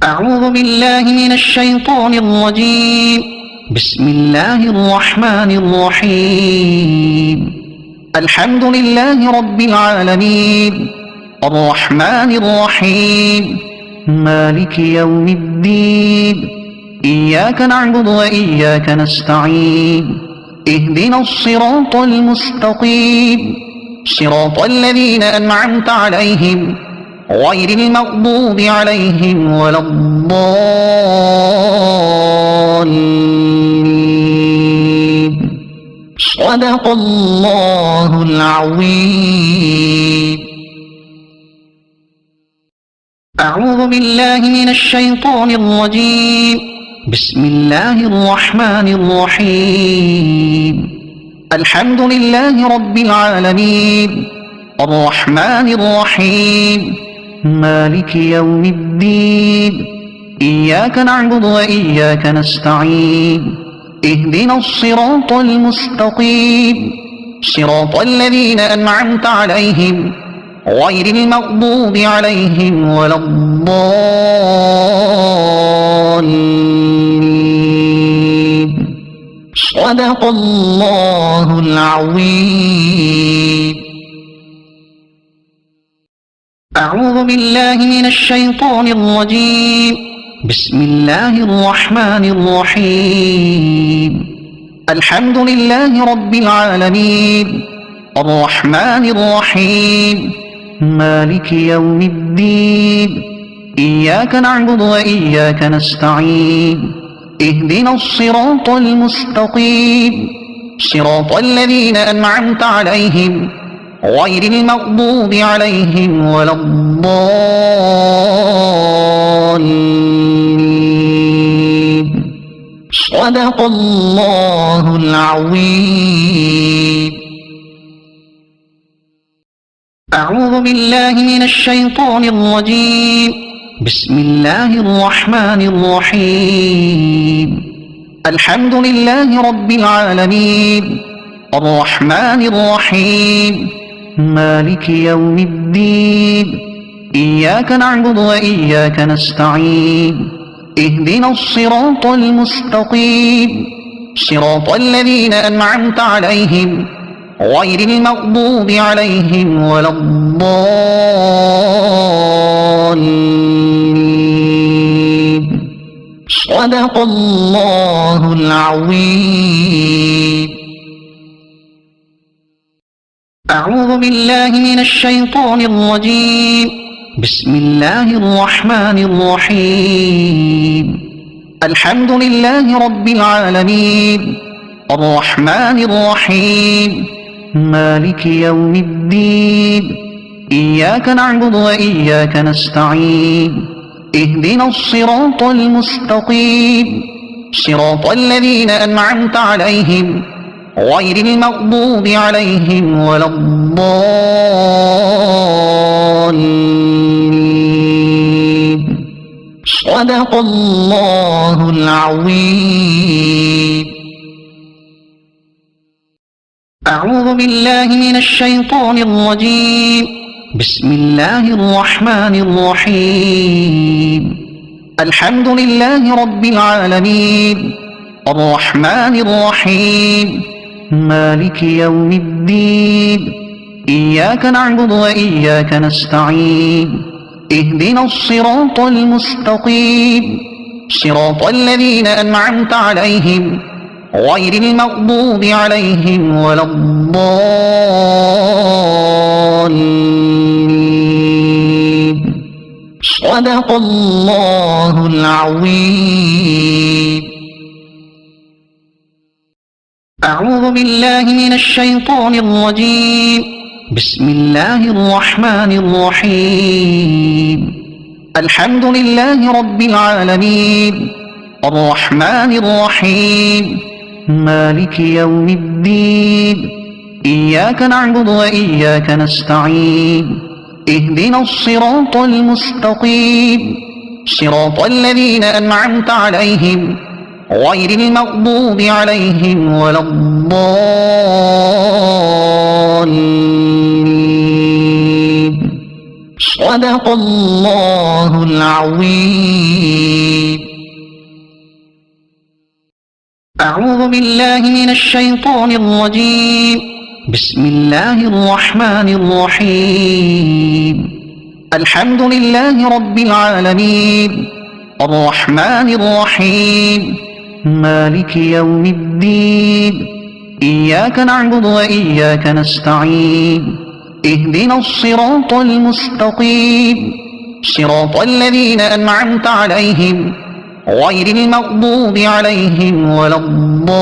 أعوذ بالله من الشيطان الرجيم. بسم الله الرحمن الرحيم. الحمد لله رب العالمين، الرحمن الرحيم، مالك يوم الدين. إياك نعبد وإياك نستعين. اهدنا الصراط المستقيم، صراط الذين أنعمت عليهم غير المغضوب عليهم ولا الضالين. صدق الله العظيم. أعوذ بالله من الشيطان الرجيم. بسم الله الرحمن الرحيم. الحمد لله رب العالمين، الرحمن الرحيم، مالك يوم الدين. إياك نعبد وإياك نستعين. اهدنا الصراط المستقيم، صراط الذين أنعمت عليهم غير المغضوب عليهم ولا الضالين. صدق الله العظيم. أعوذ بالله من الشيطان الرجيم. بسم الله الرحمن الرحيم. الحمد لله رب العالمين، الرحمن الرحيم، مالك يوم الدين. إياك نعبد وإياك نستعين. اهدنا الصراط المستقيم، صراط الذين أنعمت عليهم غير المغضوب عليهم ولا الضالين. صدق الله العظيم. أعوذ بالله من الشيطان الرجيم. بسم الله الرحمن الرحيم. الحمد لله رب العالمين، الرحمن الرحيم، مالك يوم الدين. إياك نعبد وإياك نستعين. اهدنا الصراط المستقيم، صراط الذين أنعمت عليهم غير المغضوب عليهم ولا الضالين. صدق الله العظيم. أعوذ بالله من الشيطان الرجيم. بسم الله الرحمن الرحيم. الحمد لله رب العالمين، الرحمن الرحيم، مالك يوم الدين. إياك نعبد وإياك نستعين. اهدنا الصراط المستقيم، صراط الذين أنعمت عليهم غير المغضوب عليهم ولا الضالين. صدق الله العظيم. أعوذ بالله من الشيطان الرجيم. بسم الله الرحمن الرحيم. الحمد لله رب العالمين، الرحمن الرحيم، مالك يوم الدين. إياك نعبد وإياك نستعين. اهدنا الصراط المستقيم، صراط الذين أنعمت عليهم غير المغضوب عليهم ولا الضالين. صدق الله العظيم. أعوذ بالله من الشيطان الرجيم. بسم الله الرحمن الرحيم. الحمد لله رب العالمين، الرحمن الرحيم، مالك يوم الدين. إياك نعبد وإياك نستعين. اهدنا الصراط المستقيم، صراط الذين أنعمت عليهم غير المغضوب عليهم ولا الضالين. صدق الله العظيم. أعوذ بالله من الشيطان الرجيم. بسم الله الرحمن الرحيم. الحمد لله رب العالمين الرحمن الرحيم مالك يوم الدين إياك نعبد وإياك نستعين اهدنا الصراط المستقيم صراط الذين أنعمت عليهم غير المغضوب عليهم ولا الضالين.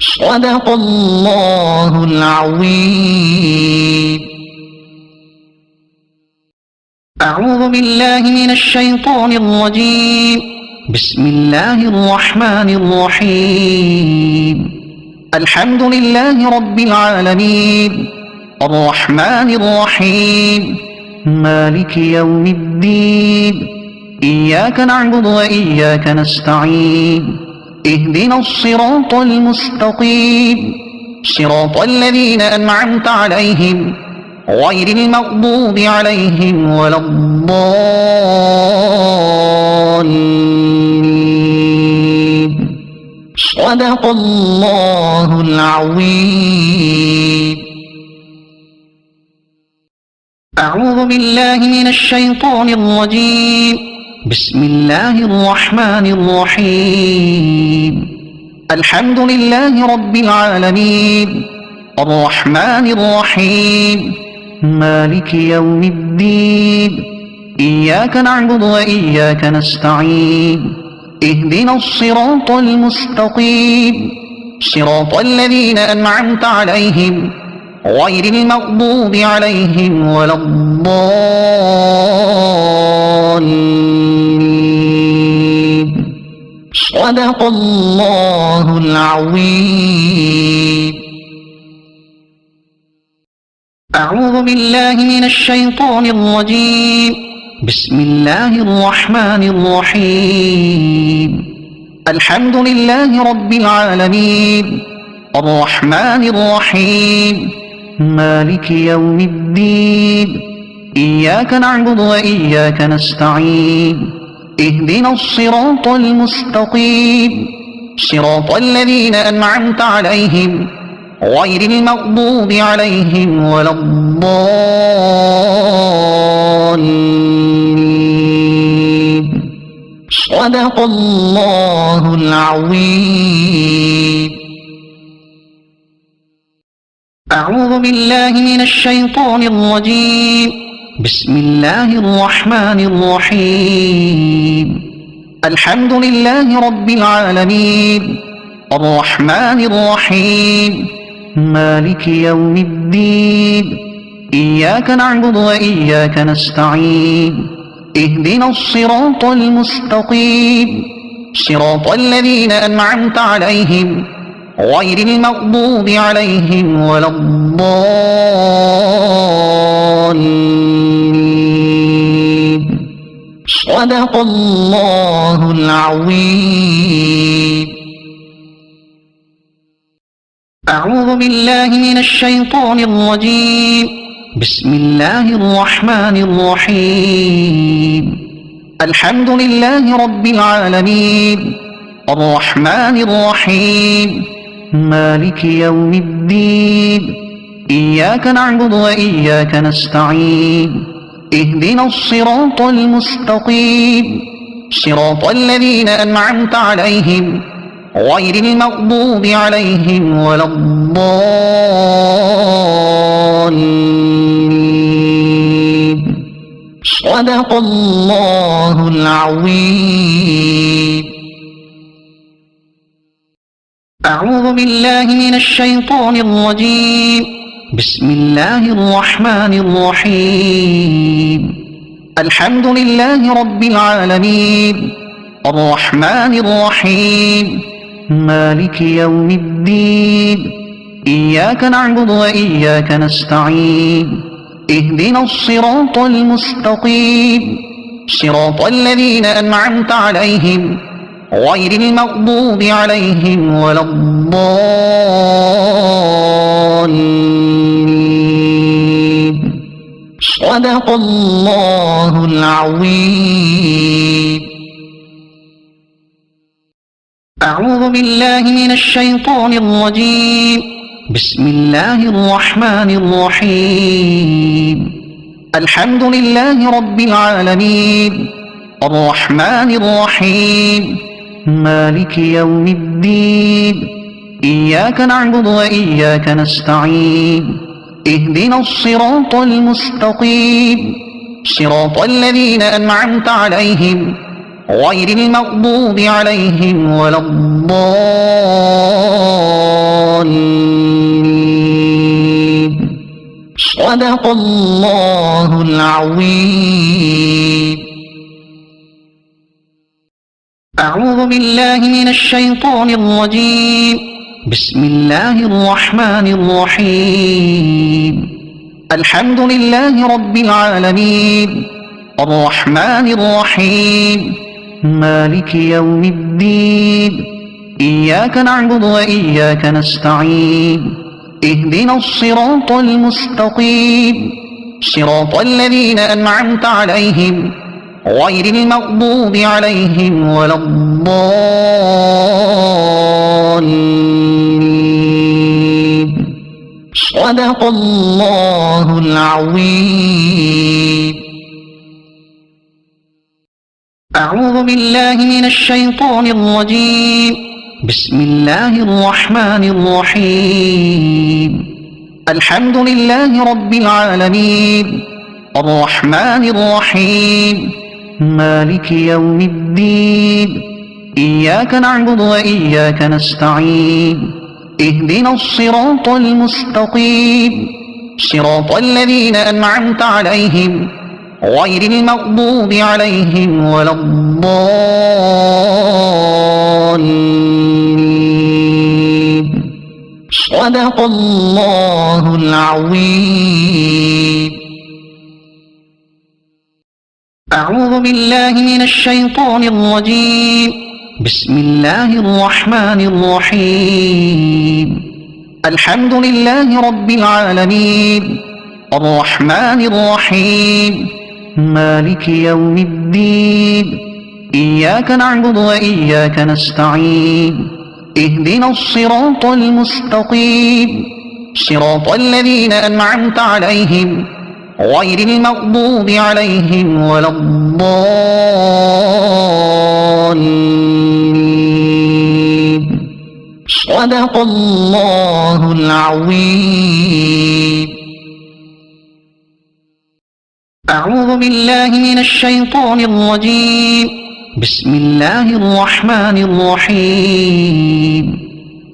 صدق الله العظيم. أعوذ بالله من الشيطان الرجيم. بسم الله الرحمن الرحيم. الحمد لله رب العالمين الرحمن الرحيم مالك يوم الدين إياك نعبد وإياك نستعين اهدنا الصراط المستقيم صراط الذين أنعمت عليهم غير المغضوب عليهم ولا الضالين. صدق الله العظيم. أعوذ بالله من الشيطان الرجيم. بسم الله الرحمن الرحيم. الحمد لله رب العالمين الرحمن الرحيم مالك يوم الدين إياك نعبد وإياك نستعين اهدنا الصراط المستقيم صراط الذين أنعمت عليهم غير المغضوب عليهم ولا الضالين. صدق الله العظيم. أعوذ بالله من الشيطان الرجيم. بسم الله الرحمن الرحيم. الحمد لله رب العالمين الرحمن الرحيم مالك يوم الدين إياك نعبد وإياك نستعين اهدنا الصراط المستقيم صراط الذين أنعمت عليهم غير المغضوب عليهم ولا الضالين. صدق الله العظيم. أعوذ بالله من الشيطان الرجيم. بسم الله الرحمن الرحيم. الحمد لله رب العالمين الرحمن الرحيم مالك يوم الدين إياك نعبد وإياك نستعين اهدنا الصراط المستقيم صراط الذين أنعمت عليهم غير المغضوب عليهم ولا الضالين. صدق الله العظيم. أعوذ بالله من الشيطان الرجيم. بسم الله الرحمن الرحيم. الحمد لله رب العالمين الرحمن الرحيم مالك يوم الدين إياك نعبد وإياك نستعين اهدنا الصراط المستقيم صراط الذين أنعمت عليهم غير المغضوب عليهم ولا الضالين. صدق الله العظيم. أعوذ بالله من الشيطان الرجيم. بسم الله الرحمن الرحيم. الحمد لله رب العالمين الرحمن الرحيم مالك يوم الدين إياك نعبد وإياك نستعين اهدنا الصراط المستقيم صراط الذين أنعمت عليهم غير المغضوب عليهم ولا الضالين. صدق الله العظيم. أعوذ بالله من الشيطان الرجيم. بسم الله الرحمن الرحيم. الحمد لله رب العالمين الرحمن الرحيم مالك يوم الدين. إياك نعبد وإياك نستعين. اهدنا الصراط المستقيم صراط الذين أنعمت عليهم غير المغضوب عليهم ولا الضالين. صدق الله العظيم. أعوذ بالله من الشيطان الرجيم. بسم الله الرحمن الرحيم. الحمد لله رب العالمين الرحمن الرحيم مالك يوم الدين. إياك نعبد وإياك نستعين. اهدنا الصراط المستقيم صراط الذين أنعمت عليهم غير المغضوب عليهم ولا الضالين. صدق الله العظيم. أعوذ بالله من الشيطان الرجيم. بسم الله الرحمن الرحيم. الحمد لله رب العالمين الرحمن الرحيم مالك يوم الدين. إياك نعبد وإياك نستعين. اهدنا الصراط المستقيم صراط الذين أنعمت عليهم غير المغضوب عليهم ولا الضالين. صدق الله العظيم. أعوذ بالله من الشيطان الرجيم. بسم الله الرحمن الرحيم. الحمد لله رب العالمين الرحمن الرحيم مالك يوم الدين. إياك نعبد وإياك نستعين. اهدنا الصراط المستقيم صراط الذين أنعمت عليهم غير المغضوب عليهم ولا الضالين. صدق الله العظيم. أعوذ بالله من الشيطان الرجيم. بسم الله الرحمن الرحيم.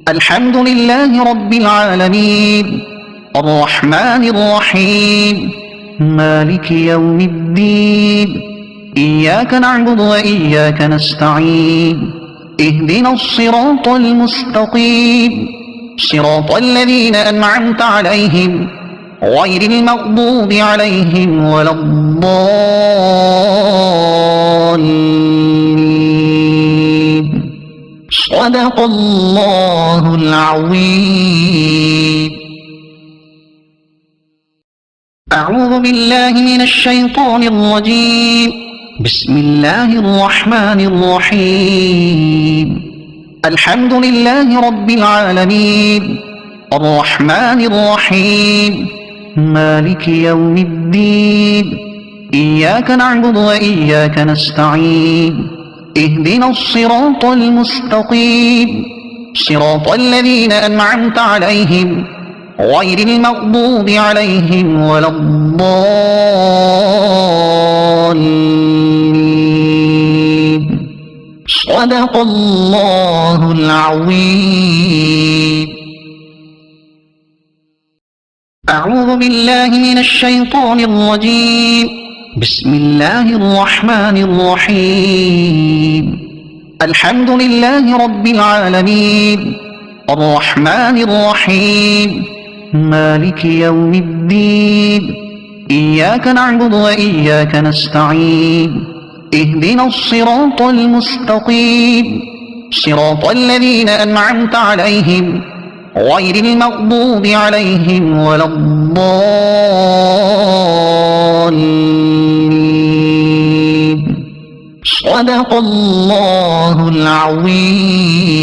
الحمد لله رب العالمين الرحمن الرحيم مالك يوم الدين. إياك نعبد وإياك نستعين. اهدنا الصراط المستقيم صراط الذين أنعمت عليهم غير المغضوب عليهم ولا الضالين. صدق الله العظيم. أعوذ بالله من الشيطان الرجيم. بسم الله الرحمن الرحيم. الحمد لله رب العالمين الرحمن الرحيم مالك يوم الدين. إياك نعبد وإياك نستعين. اهدنا الصراط المستقيم صراط الذين أنعمت عليهم غير المغضوب عليهم ولا الضالين. صدق الله العظيم. أعوذ بالله من الشيطان الرجيم. بسم الله الرحمن الرحيم. الحمد لله رب العالمين الرحمن الرحيم مالك يوم الدين. إياك نعبد وإياك نستعين. اهدنا الصراط المستقيم صراط الذين أنعمت عليهم غير المغضوب عليهم ولا الضالين. صدق الله العظيم.